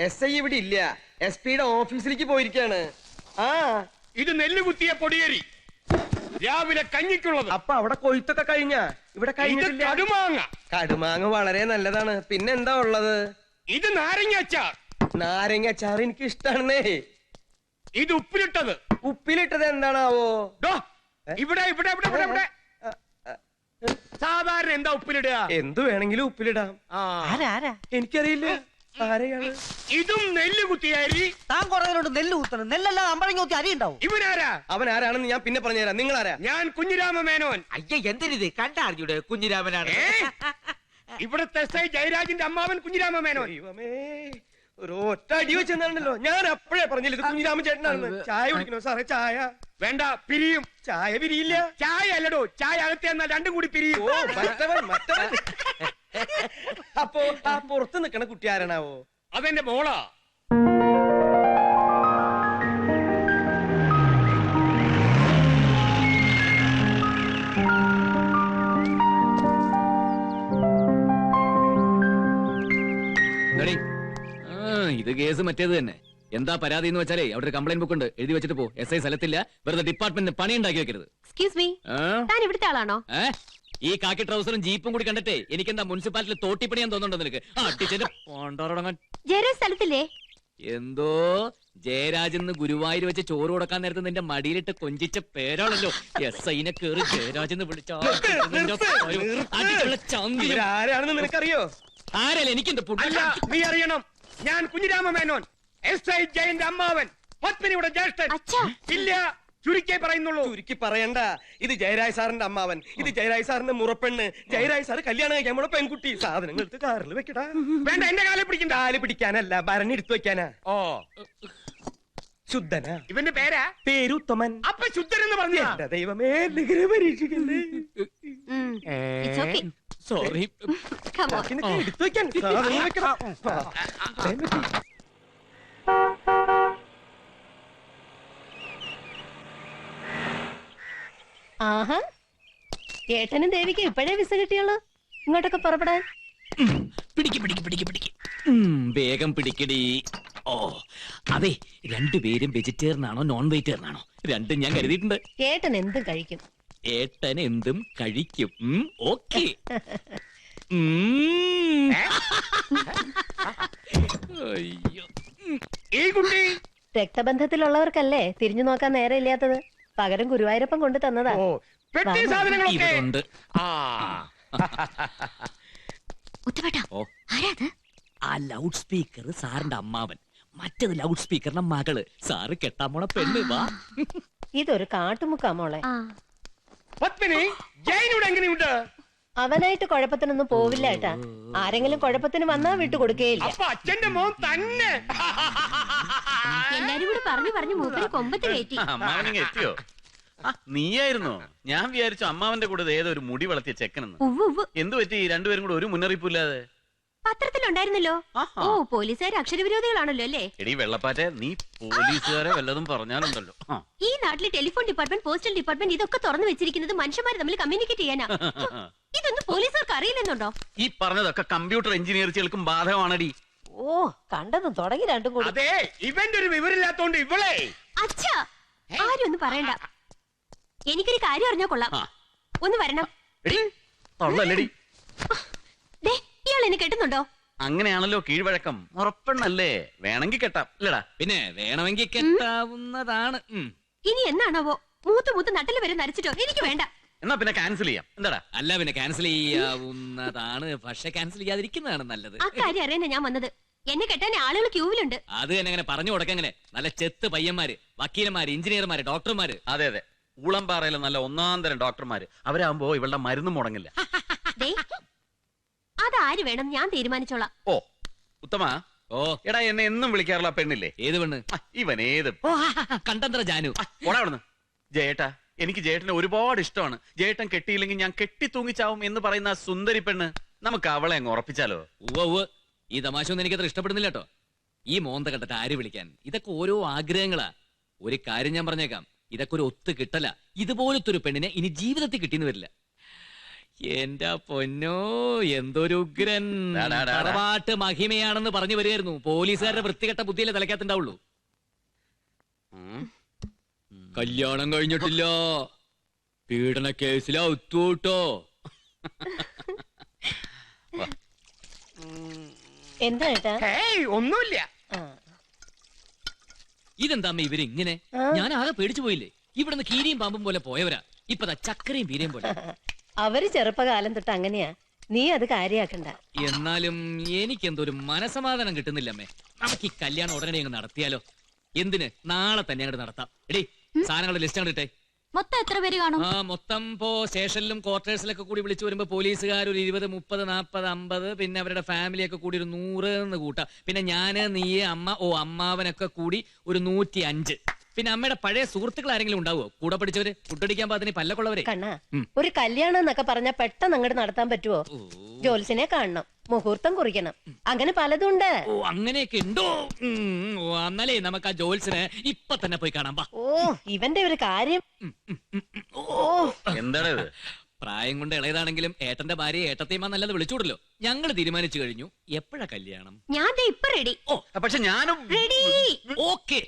SI ഇവിടെ ഇല്ല, SP-യുടെ ഓഫീസിലേക്ക് പോയിരിക്കാണ്. ആ, ഇത് നെല്ല് കുത്തിയ പൊടിയരി, രാവിലെ കഞ്ഞിക്കുള്ളത്. അപ്പൊ അവിടെ കൊയ്ത്തൊക്കെ കഴിഞ്ഞാ? ഇവിടെ കഴിഞ്ഞിട്ടില്ല. കടുമാങ്ങ. കടുമാങ്ങ വളരെ നല്ലതാണ്. പിന്നെന്താ ഉള്ളത്? ഇത് നാരങ്ങ അച്ചാർ. നാരങ്ങ അച്ചാർ എനിക്ക് ഇഷ്ടാണെന്നേ. ഇത് ഉപ്പിലിട്ടത്. ഉപ്പിലിട്ടത് എന്താണാവോ? ഇവിടെ ഇവിടെ ഇവിടെ ഇവിടെ ഇവിടെ സാധാരണ എന്താ ഉപ്പിലിടുക? എന്തു വേണമെങ്കിലും ഉപ്പിലിടാം. എനിക്കറിയില്ല ആരെയാണ്. ഇതും നെല്ല് കുത്തിയ അരി. താൻ കുറവിലോട്ട് നെല്ല് കുത്തണം. നെല്ലല്ല അമ്പഴങ്ങ കുത്തി അരി ഉണ്ടാവും. ഇവനാരാ? അവൻ ആരാണെന്ന് ഞാൻ പിന്നെ പറഞ്ഞുതരാം. നിങ്ങൾ ആരാ? ഞാൻ കുഞ്ഞിരാമ മേനോൻ. അയ്യ എന്തിനിത് കണ്ടാർജുടെ കുഞ്ഞിരാമനാണ്. ഇവിടത്തെ SI ജയരാജിന്റെ അമ്മാവൻ കുഞ്ഞിരാമ മേനോൻ. ഒരു ഒറ്റ അടി വെച്ചെന്നാണല്ലോ. ഞാൻ അപ്പോഴേ പറഞ്ഞില്ല ഇത് കുഞ്ഞിരാമൻ ചേട്ടനാണെന്ന്. ചായ കുടിക്കണോ സാറേ? ചായ വേണ്ട, പിരിയും. ചായ പിരിയില്ല. ചായ അല്ലടോ, ചായ അകത്ത് എന്നാൽ രണ്ടും കൂടി പിരിയും. മറ്റവൻ അപ്പോ ആ പുറത്ത് നിക്കണ കുട്ടി ആരാണാവോ? അതെന്റെ മോളാ. ഇത് കേസ് മറ്റേത് തന്നെ. എന്താ പരാതി എന്ന് വെച്ചാലേ അവിടെ ഒരു കംപ്ലൈന്റ് ബുക്ക് ഉണ്ട്, എഴുതി വെച്ചിട്ട് പോ. SI സ്ഥലത്തില്ല, വെറുതെ ഡിപ്പാർട്ട്മെന്റിന് പണി ഉണ്ടാക്കി വെക്കരുത്. എക്സ്ക്യൂസ് മീ, താൻ ഇവിടുത്തെ ആളാണോ? ഈ കാക്കി ട്രൗസറും ജീപ്പും കൂടി കണ്ടിട്ടേ എനിക്ക് എന്താ മുനിസിപ്പാലിറ്റിയിൽ തോട്ടിപ്പണിയാൻ തോന്നുന്നുണ്ടോ നിനക്ക്? ജയരാജ് സ്ഥലത്തില്ലേ? എന്തോ ജയരാജെന്ന് ഗുരുവായൂർ വെച്ച് ചോറ് കൊടുക്കാൻ നേരത്തെ നിന്റെ മടിയിലിട്ട് കൊഞ്ചിച്ച പേരാണല്ലോ. SIനെ കേറി ജയരാജെന്ന് വിളിച്ചാ ആരാണെന്ന് നിനക്കറിയോ? ആരല്ലേ? എനിക്കെന്ത് അല്ല, നീ അറിയണം. ഞാൻ കുഞ്ഞിരാമ മേനോൻ, SI ജയന്റെ അമ്മാവൻ, പത്മിനിയുടെ ജ്യേഷ്ഠൻ. ഇല്ല, ചുരുക്കേ പറയുന്നുള്ളൂ. ചുരുക്കി പറയണ്ട. ഇത് ജയരാജ് സാറിന്റെ അമ്മാവൻ, ഇത് ജയരാജ് സാറിന്റെ മുറപ്പെണ്ണ്. ജയരാജ് സാറ് കല്യാണം കഴിക്കാൻ നമ്മുടെ പെൺകുട്ടി. സാധനങ്ങൾ എടുത്ത് കാറിൽ വെക്കടാ. വേണ്ട, എന്റെ കാലിൽ പിടിക്കണ്ട. കാല് പിടിക്കാനല്ല, ഭരണി എടുത്തു വെക്കാനാ. ഓ, ശുദ്ധനാ. ഇവന്റെ പേരാ? പേരുത്തമൻ. അപ്പൊ ശുദ്ധൻ എന്ന് പറഞ്ഞ? എന്റെ ദൈവമേ, നിഗരം പരീക്ഷിക്കല്ലേ. സോറി. എടുത്തു വെക്കാൻ സാധനങ്ങൾ വെക്കടാ. ആഹാ, ഏട്ടനും ദേവിക്ക് ഇപ്പോഴേ വിസ കിട്ടിയുള്ളൂ ഇങ്ങോട്ടൊക്കെ പുറപ്പെടാൻ. വേഗം പിടിക്കടി. ഓ അതെ, രണ്ടുപേരും വെജിറ്റേറിയൻ ആണോ നോൺ വെജിറ്റേറിയൻ ആണോ? രണ്ടും ഞാൻ കരുതിയിട്ടുണ്ട്. ഏട്ടൻ എന്തും കഴിക്കും. ഏട്ടൻ എന്തും കഴിക്കും. ഓക്കെ. ഈ കുട്ടി രക്തബന്ധത്തിലുള്ളവർക്കല്ലേ തിരിഞ്ഞു നോക്കാൻ നേരം ഇല്ലാത്തത്. പകരം ഗുരുവായൂരപ്പൻ കൊണ്ട് തന്നതാ. പെട്ടി സാധനങ്ങളൊക്കെ ഉണ്ട്. ആ ലൗഡ് സ്പീക്കർ സാറിന്റെ അമ്മാവൻ, മറ്റത് ലൗഡ് സ്പീക്കറിന്റെ മകള്. സാറ് കെട്ടാൻ പോണ പെണ്ണ്. വാ. ഇതൊരു കാട്ടുമുക്കാ മോളെ. പത്മിനി, ജയനോട് എങ്ങനെയുണ്ട്? അവനായിട്ട് കുഴപ്പത്തിനൊന്നും പോവില്ല ഏട്ടാ. ആരെങ്കിലും കുഴപ്പത്തിന് വന്നാ വിട്ടുകൊടുക്കേയില്ല. അപ്പൊ അച്ഛന്റെ മോൻ തന്നെ. എല്ലാരും കൂടി പറഞ്ഞു പറഞ്ഞു മൂപ്പര് കൊമ്പത്ത് കയറ്റി. അമ്മാവനിങ്ങ എത്തിയോ? നീയായിരുന്നോ? ഞാൻ വിചാരിച്ചു അമ്മാവന്റെ കൂടെ ഏതൊരു മുടി വളർത്തിയ ചെക്കനെന്ന്. എന്തു പറ്റി രണ്ടുപേരും കൂടെ ഒരു മുന്നറിയിപ്പില്ലാതെ? പത്രത്തിലുണ്ടായിരുന്നല്ലോ. ഓ, പോലീസുകാർ അക്ഷരവിരോധികളാണല്ലോ അല്ലേ? എടീ വെള്ളപ്പാറ്റെ, നീ പോലീസുകാരെ വല്ലതും പറഞ്ഞാലുണ്ടല്ലോ. ഈ നാട്ടിലെ ടെലിഫോൺ ഡിപ്പാർട്ട്മെന്റ്, പോസ്റ്റൽ ഡിപ്പാർട്ട്മെന്റ് ഇതൊക്കെ തുറന്നു വെച്ചിരിക്കുന്നത് മനുഷ്യന്മാർ തമ്മിൽ കമ്മ്യൂണിക്കേറ്റ് ചെയ്യാനാ. ഇതൊന്നും പോലീസുകാർക്ക് അറിയില്ലെന്നുണ്ടോ? ഈ പറഞ്ഞതൊക്കെ കമ്പ്യൂട്ടർ എഞ്ചിനീയർക്കും ബാധകമാണടി. ഓ, കണ്ടതും തുടങ്ങി രണ്ടും കൂടി. അതെ, ഇവന്റെ ഒരു വിവരമില്ലാത്തോണ്ട് ഇവളെ. അച്ഛാ, ആരും ഒന്നും പറയണ്ട. എനിക്കൊരു കാര്യം അറിഞ്ഞാ കൊള്ളാം. ഒന്ന് വരണം. ഇയാൾ എന്നെ കെട്ടുന്നുണ്ടോ? അങ്ങനെയാണല്ലോ കീഴ്വഴക്കം. ഉറപ്പെണ്ണല്ലേ, വേണമെങ്കിൽ കെട്ടാം. ഇല്ലടാ, പിന്നെ വേണമെങ്കിൽ കെട്ടാവുന്നതാണ്. ഇനി എന്നാണാവോ മൂത്ത് നട്ടല് വരെ നരച്ചിട്ടോ? എനിക്ക് വേണ്ട. എന്നാ പിന്നെ ക്യാൻസൽ ചെയ്യാം. എന്താടാ? അല്ല, പിന്നെ ക്യാൻസൽ ചെയ്യാവുന്നതാണ്, പക്ഷെ ക്യാൻസൽ ചെയ്യാതിരിക്കുന്നതാണ് നല്ലത്. ആ കാര്യം അറിയാനാ ഞാൻ വന്നത്. എന്നെ കെട്ടാൻ ആളുകൾ ക്യൂവിലുണ്ട്. അത് തന്നെ അങ്ങനെ പറഞ്ഞു കൊടുക്കെങ്ങനെ. നല്ല ചെത്ത് പയ്യന്മാര്, വക്കീലന്മാര്, എഞ്ചിനീയർമാര്, ഡോക്ടർമാര്. അതെ അതെ, ഊളംപാറയിലെ നല്ല ഒന്നാം തരം ഡോക്ടർമാര്. അവരാകുമ്പോ ഇവളുടെ മരുന്ന് മുടങ്ങില്ല. അതാര് വേണം ഞാൻ തീരുമാനിച്ചോളാം. ഓ ഉത്തമ. ഓ എടാ, എന്നെ എന്നും വിളിക്കാറുള്ള പെണ്ണില്ലേ? ഏത് പെണ്ണ്? ഇവൻ ഏത് കണ്ടത്ര ജാനു. ഓടാവിടുന്ന്. ജയേട്ടാ, എനിക്ക് ജയേട്ടനെ ഒരുപാട് ഇഷ്ടമാണ്. ജയേട്ടൻ കെട്ടിയില്ലെങ്കിൽ ഞാൻ കെട്ടി തൂങ്ങിച്ചാവും എന്ന് പറയുന്ന ആ സുന്ദരി പെണ്ണ്. നമുക്ക് അവളെ അങ്ങ് ഉറപ്പിച്ചാലോ? ഉവ്വ്. ഈ തമാശ ഒന്നും എനിക്കത്ര ഇഷ്ടപ്പെടുന്നില്ല കേട്ടോ. ഈ മോന്ത കണ്ടിട്ട് ആര് വിളിക്കാൻ? ഇതൊക്കെ ഓരോ ആഗ്രഹങ്ങളാ. ഒരു കാര്യം ഞാൻ പറഞ്ഞേക്കാം, ഇതൊക്കെ ഒരു ഒത്തു കിട്ടല. ഇതുപോലത്തെ ഒരു പെണ്ണിനെ ഇനി ജീവിതത്തിൽ കിട്ടിയെന്ന് വരില്ല. എന്റെ പൊന്നോ എന്തൊരു ഉഗ്രൻ ഡാ, ഡാ, ഡാ, ഡാ. തറവാട്ട് മഹിമയാണെന്ന് പറഞ്ഞു വരികയായിരുന്നു. പോലീസുകാരുടെ വൃത്തികെട്ട ബുദ്ധിയിലെ തലക്കത്തുണ്ടാവുള്ളൂ. കല്യാണം കഴിഞ്ഞിട്ടില്ല, പീഡന കേസിലാ ഒത്തുട്ടോ. എന്താ ഏട്ടാ? ഹേയ് ഒന്നുമില്ല. ഇതെന്താ അമ്മ ഇവരിങ്ങനെ? ഞാൻ ആകെ പേടിച്ചു പോയില്ലേ. ഇവിടുന്ന് കീരിയും പാമ്പും പോലെ പോയവരാ, ഇപ്പതാ ചക്കരയും പീരയും പോലെ. അവര് ചെറുപ്പകാലം തൊട്ട് അങ്ങനെയാ, നീ അത് കാര്യാക്കണ്ട. എന്നാലും എനിക്കെന്തോ ഒരു മനസമാധാനം കിട്ടുന്നില്ല അമ്മേ. നമുക്ക് ഈ കല്യാണം ഉടനെ അങ്ങ് നടത്തിയാലോ? എന്തിന്, നാളെ തന്നെ അങ്ങോട്ട് നടത്താം. എടീ സാധനങ്ങളുടെ ലിസ്റ്റ് അങ്ങോട്ട് ഇട്ടേ. മൊത്തം എത്ര പേര് കാണും? മൊത്തം ഇപ്പോ സ്റ്റേഷനിലും ക്വാർട്ടേഴ്സിലൊക്കെ കൂടി വിളിച്ചു വരുമ്പോ പോലീസുകാർ ഒരു 20, 30, 40, 50, പിന്നെ അവരുടെ ഫാമിലിയൊക്കെ കൂടി ഒരു 100 എന്ന് കൂട്ടാം. പിന്നെ ഞാന്, നീ, അമ്മാവനൊക്കെ കൂടി ഒരു 105. പിന്നെ അമ്മയുടെ പഴയ സുഹൃത്തുക്കൾ ആരെങ്കിലും ഉണ്ടാവുമോ? കൂടെ പഠിച്ചവര്, കുട്ടടിക്കാൻ പാത്തിന് പല്ലക്കൊള്ളവരെ. കണ്ണാ, ഒരു കല്യാണം എന്നൊക്കെ പറഞ്ഞാ പെട്ടെന്ന് അങ്ങോട്ട് നടത്താൻ പറ്റുമോ? ജോത്സ്യനെ കാണണം, മുഹൂർത്തം കുറിക്കണം, അങ്ങനെ പലതും ഉണ്ട്. ഓ അങ്ങനെയൊക്കെ ഉണ്ടോ? എന്നാലേ നമുക്ക് ആ ജോത്സ്യനെ ഇപ്പൊ തന്നെ പോയി കാണാം. ഓ ഇവന്റെ ഒരു കാര്യം. എന്താണ് ഇത്? പ്രായം കൊണ്ട് ഇളയതാണെങ്കിലും ഏട്ടന്റെ ഭാര്യ ഏട്ടത്തെയുമാ നല്ലത് വിളിച്ചൂടല്ലോ. ഞങ്ങൾ തീരുമാനിച്ചു കഴിഞ്ഞു. എപ്പോഴാ കല്യാണം? ഞാൻ ദേ ഇപ്പൊ റെഡി. ഓ പക്ഷെ ഞാനും റെഡി. ഓക്കെ.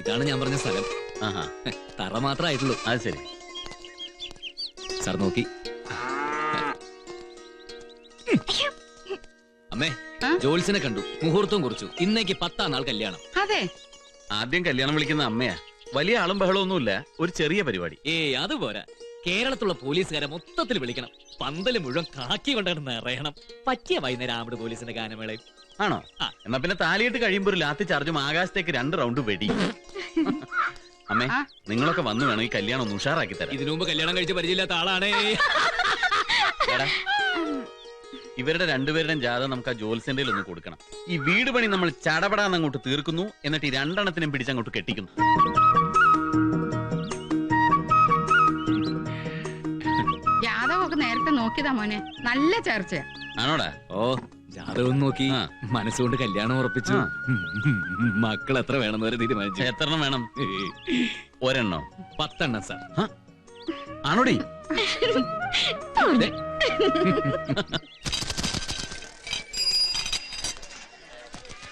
ഇതാണ് ഞാൻ പറഞ്ഞ സ്ഥലം. ആഹാ, തറ മാത്രമേ ആയിട്ടുള്ളൂ. അത് ശരി. സാർ നോക്കി. അമ്മേ, ജോത്സ്യനെ കണ്ടു, മുഹൂർത്തവും കുറിച്ചു. ഇന്നേക്ക് 10-ാം നാൾ കല്യാണം. അതെ, ആദ്യം കല്യാണം വിളിക്കുന്ന അമ്മയാ. വലിയ ആളും ബഹളമൊന്നുമില്ല, ഒരു ചെറിയ പരിപാടി. അത് പോരാ, കേരളത്തിലുള്ള പോലീസുകാരെ മൊത്തത്തിൽ വിളിക്കണം. പന്തല് മുഴുവൻ കാക്കി കൊണ്ടാണ് നിറയണം. പറ്റിയ വൈകുന്നേരം ആവിടെ പോലീസിന്റെ ഗാനമേളയും. ആണോ? ആ. എന്നാ പിന്നെ താലിയിട്ട് കഴിയുമ്പോ ഒരു ലാത്തി ചാർജും ആകാശത്തേക്ക് 2 റൗണ്ട് വെടി. അമ്മേ, നിങ്ങളൊക്കെ വന്നു വേണം ഈ കല്യാണം ഒന്ന് ഉഷാറാക്കി തരാം. ഇതിനു മുമ്പ് കല്യാണം കഴിച്ച പരിചയമില്ലാത്ത ആളാണേ. എടാ, ഇവരുടെ രണ്ടുപേരുടെയും ജാതകം നമുക്ക് ആ ജോത്സ്യന്റെ ഒന്ന് കൊടുക്കണം. ഈ വീട് പണി നമ്മൾ ചടപടാന്ന് അങ്ങോട്ട് തീർക്കുന്നു, എന്നിട്ട് ഈ 2 എണ്ണത്തിനും പിടിച്ചങ്ങോട്ട് കെട്ടിക്കുന്നു. ജാതകമൊക്കെ നേരത്തെ നോക്കിയതാ മോനെ, നല്ല ചർച്ച. ആണോടാ? ഓ ജാതകം നോക്കി മനസ്സുകൊണ്ട് കല്യാണം ഉറപ്പിച്ചു. മക്കൾ എത്ര വേണമെന്ന് വരെ തീരുമാനിച്ചു. എത്ര എണ്ണം വേണം? ഒരെണ്ണോ? 10 എണ്ണം സാർ. ആണോടി?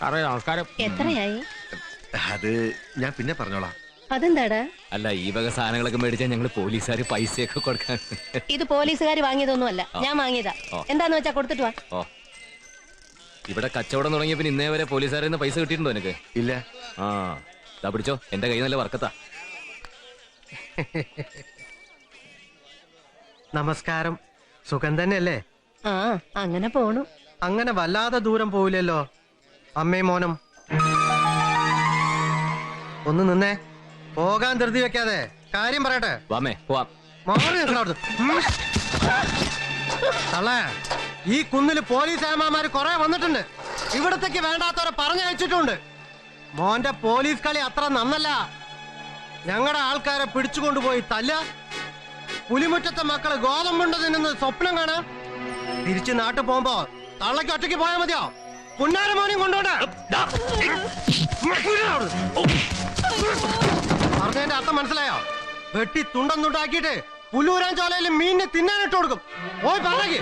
നമസ്കാരം. എത്രയായി? അത് ഞാൻ പിന്നെ പറഞ്ഞോളാം. അതെന്താടാ? അല്ല, ഈ വക സാധനങ്ങളൊക്കെ മേടിച്ചാൽ ഞങ്ങള് പോലീസുകാര് പൈസയൊക്കെ കൊടുക്കാൻ. ഇത് പോലീസുകാർ വാങ്ങിയതൊന്നും അല്ല, ഞാൻ വാങ്ങിയതാ. എന്താന്ന് വെച്ചാ കൊടുത്തിട്ട് വാ. ഓ, ഇവിടെ കച്ചവടം തുടങ്ങിയ പിന്നെ ഇന്നേ വരെ പോലീസുകാരിൽ നിന്ന് പൈസ കിട്ടിയിട്ടുണ്ടോ നിനക്ക്? ഇല്ല. ആ ഇതാ പിടിച്ചോ, എന്റെ കൈ നല്ല വർക്കത്താ. നമസ്കാരം. സുഖം തന്നെയല്ലേ? ആ അങ്ങനെ പോണു. അങ്ങനെ വല്ലാതെ ദൂരം പോവില്ലല്ലോ അമ്മയും മോനും. ഒന്ന് നിന്നേ, പോകാൻ ധൃതി വെക്കാതെ കാര്യം പറയട്ടെ. വാമേ പോവാം. മാറി നിൽക്കണം അവിടുന്ന്. തള്ളേ, ഈ കുന്നില് പോലീസ് ഏമാമാര് കുറെ വന്നിട്ടുണ്ട്. ഇവിടത്തേക്ക് വേണ്ടാത്തവരെ പറഞ്ഞയച്ചിട്ടുണ്ട്. മോന്റെ പോലീസ് കളി അത്ര നന്നല്ല. ഞങ്ങളുടെ ആൾക്കാരെ പിടിച്ചുകൊണ്ടുപോയി തല്ല, പുലിമുറ്റത്തെ മക്കള് ഗോതമ്പുണ്ട് തിന്നുന്ന സ്വപ്നം കാണാം. തിരിച്ച് നാട്ടിൽ പോകുമ്പോ തള്ളക്ക് ഒറ്റയ്ക്ക് പോയാൽ മതിയോ? പുന്നാര മോനെയും കൊണ്ടോട്ടെ. പറഞ്ഞതിന്റെ അർത്ഥം മനസ്സിലായോ? വെട്ടി തുണ്ടം തുണ്ടാക്കിയിട്ട് പുല്ലൂരാൻ ചോലയിൽ മീനിനെ തിന്നാനിട്ട് കൊടുക്കും. പോയി പറഞ്ഞേക്ക്.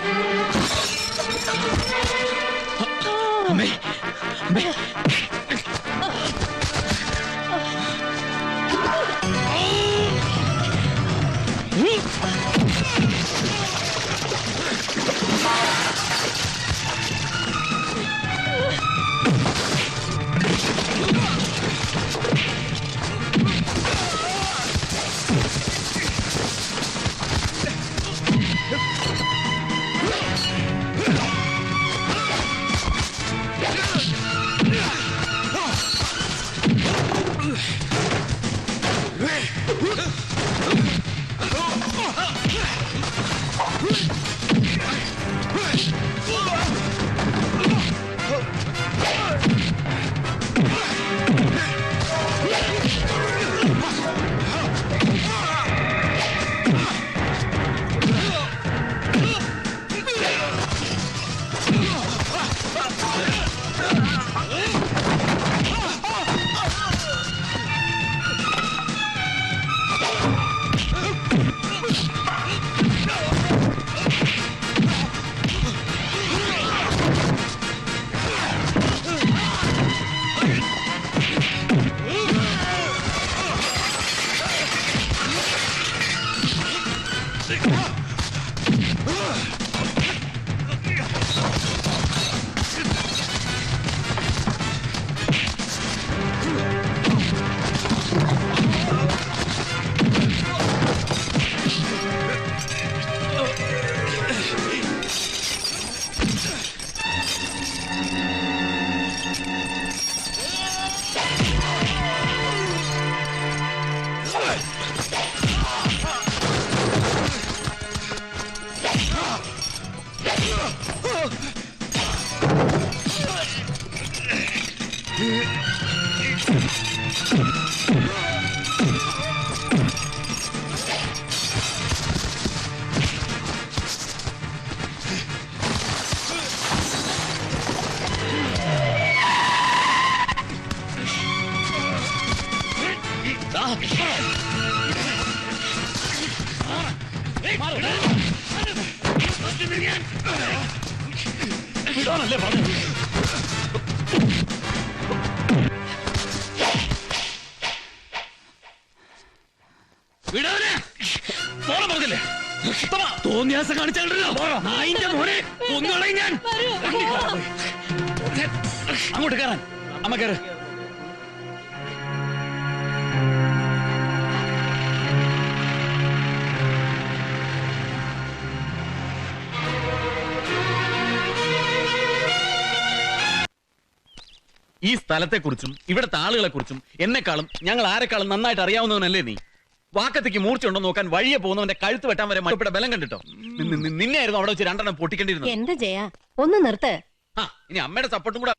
തോന്നിയാസം കാണിച്ചാലോ നായിന്റെ മോനെ ഒന്നുകളയും ഞാൻ. അങ്ങോട്ട് കയറാൻ അമ്മ കയറ്. ഈ സ്ഥലത്തെക്കുറിച്ചും ഇവിടുത്തെ ആളുകളെക്കുറിച്ചും എന്നെക്കാളും ഞങ്ങൾ ആരെക്കാളും നന്നായിട്ട് അറിയാവുന്നവനല്ലേ നീ? വാക്കത്തേക്ക് മൂർച്ചയുണ്ടോ നോക്കാൻ വഴിയെ പോകുന്നവന്റെ കഴുത്ത് വെട്ടാൻ വരെ മറ്റവിടെ ബലം കണ്ടിട്ടോ? നിന്നെയായിരുന്നു അവിടെ വെച്ച് രണ്ടെണ്ണം പൊട്ടിക്കേണ്ടിരുന്നത്. എന്റെ ജയ ഒന്ന് നിർത്ത്. ഇനി അമ്മയുടെ സപ്പോർട്ടും കൂടെ.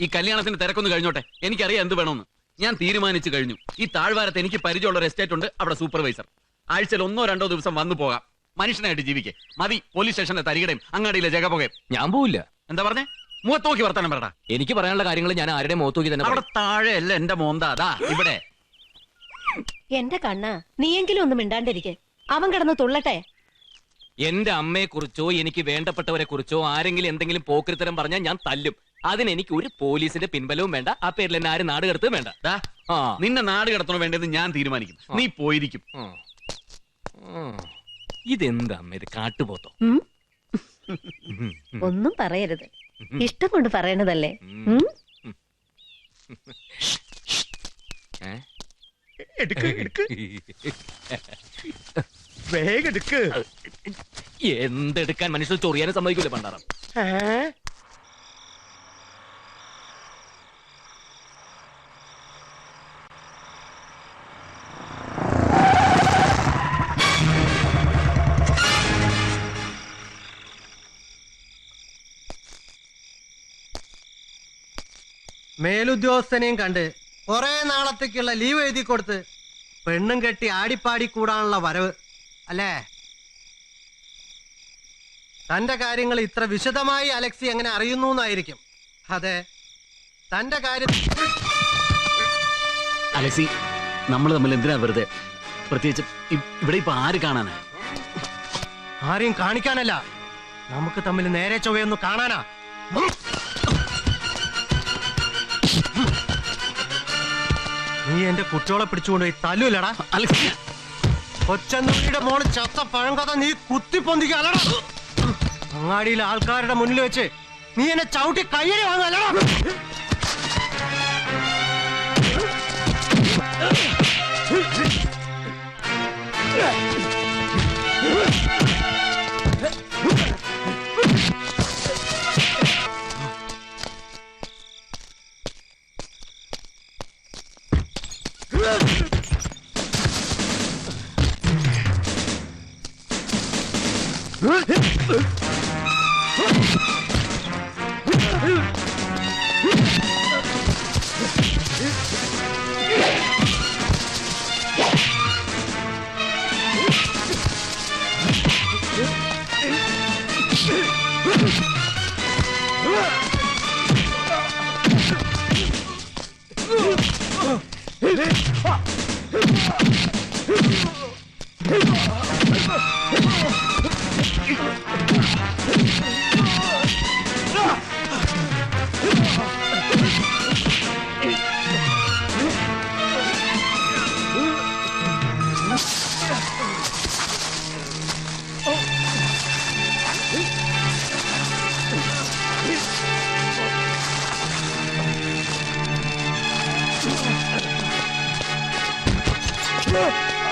ഈ കല്യാണത്തിന് തിരക്കൊന്ന് കഴിഞ്ഞോട്ടെ, എനിക്കറിയാം എന്ത് വേണമെന്ന്. ഞാൻ തീരുമാനിച്ചു കഴിഞ്ഞു. ഈ താഴ്വാരത്ത് എനിക്ക് പരിചയമുള്ള ഒരു എസ്റ്റേറ്റ് ഉണ്ട്, അവിടെ സൂപ്പർവൈസർ. ആഴ്ചയിൽ 1-2 ദിവസം വന്നു പോകാം, മനുഷ്യനായിട്ട് ജീവിക്കേ. മതി പോലീസ് സ്റ്റേഷന്റെ തരികടയും അങ്ങാടിയിലെ ജഗപുകയും. ഞാൻ പോവില്ല. എന്താ പറഞ്ഞേ? മുഖത്ത് നോക്കി വർത്താനം പറടാ. എനിക്ക് പറയാനുള്ള കാര്യങ്ങൾ ഞാൻ ആരുടെ മുഖത്ത് നോക്കി തന്നെ അവിടെ താഴെ അല്ല എന്റെ മോന്താ, അതാ ഇവിടെ. എന്റെ കണ്ണ നീയെങ്കിലും ഒന്നും മിണ്ടാണ്ടിരിക്കെ, അവൻ കിടന്ന് തുള്ളട്ടെ. എന്റെ അമ്മയെ കുറിച്ചോ എനിക്ക് വേണ്ടപ്പെട്ടവരെ കുറിച്ചോ ആരെങ്കിലും എന്തെങ്കിലും പോക്രിത്തരം പറഞ്ഞാൽ ഞാൻ തല്ലും. അതിനെനിക്ക് ഒരു പോലീസിന്റെ പിൻബലവും വേണ്ട. ആ പേരിൽ എന്നെ ആരും നാട് കടത്തും വേണ്ട. നിന്നെ നാട് കടത്തണോ വേണ്ടതെന്ന് ഞാൻ തീരുമാനിക്കും. നീ പോയിരിക്കും. ഇതെന്താ അമ്മ, ഇത് കാട്ടുപോത്തോ? ഒന്നും പറയരുത്, ഇഷ്ടം കൊണ്ട് പറയണതല്ലേ. വേഗം എടുക്ക്. എന്തെടുക്കാൻ മനുഷ്യർ ചൊറിയാനും സമ്മതിക്കൂല പണ്ടാറം. മേലുദ്യോഗസ്ഥനെയും കണ്ട് കുറെ നാളത്തേക്കുള്ള ലീവ് എഴുതി കൊടുത്ത് പെണ്ണും കെട്ടി ആടിപ്പാടി കൂടാനുള്ള വരവ് അല്ലേ? തന്റെ കാര്യങ്ങൾ ഇത്ര വിശദമായി അലക്സി എങ്ങനെ അറിയുന്നു എന്നായിരിക്കും. അതെ, തന്റെ കാര്യം. അലക്സി, നമ്മൾ തമ്മിൽ എന്തിനാ വെറുതെ? പ്രത്യേകിച്ച് ഇവിടെ ഇപ്പൊ ആര് കാണാനാ? ആരെയും കാണിക്കാനല്ല, നമുക്ക് തമ്മിൽ നേരെ ചൊവ്വയൊന്ന് കാണാനാ. നീ എന്റെ കുട്ടിയോളെ പിടിച്ചുകൊണ്ടുപോയി തല്ലൂലടാ. കൊച്ചന്നുള്ളിയുടെ മോള് ചത്ത പഴങ്കഥ നീ കുത്തിപ്പൊന്തിക്കല്ലടാ. അങ്ങാടിയിലെ ആൾക്കാരുടെ മുന്നിൽ വെച്ച് നീ എന്നെ ചവിട്ടി കയ്യടി വാങ്ങല്ലടാ. ആ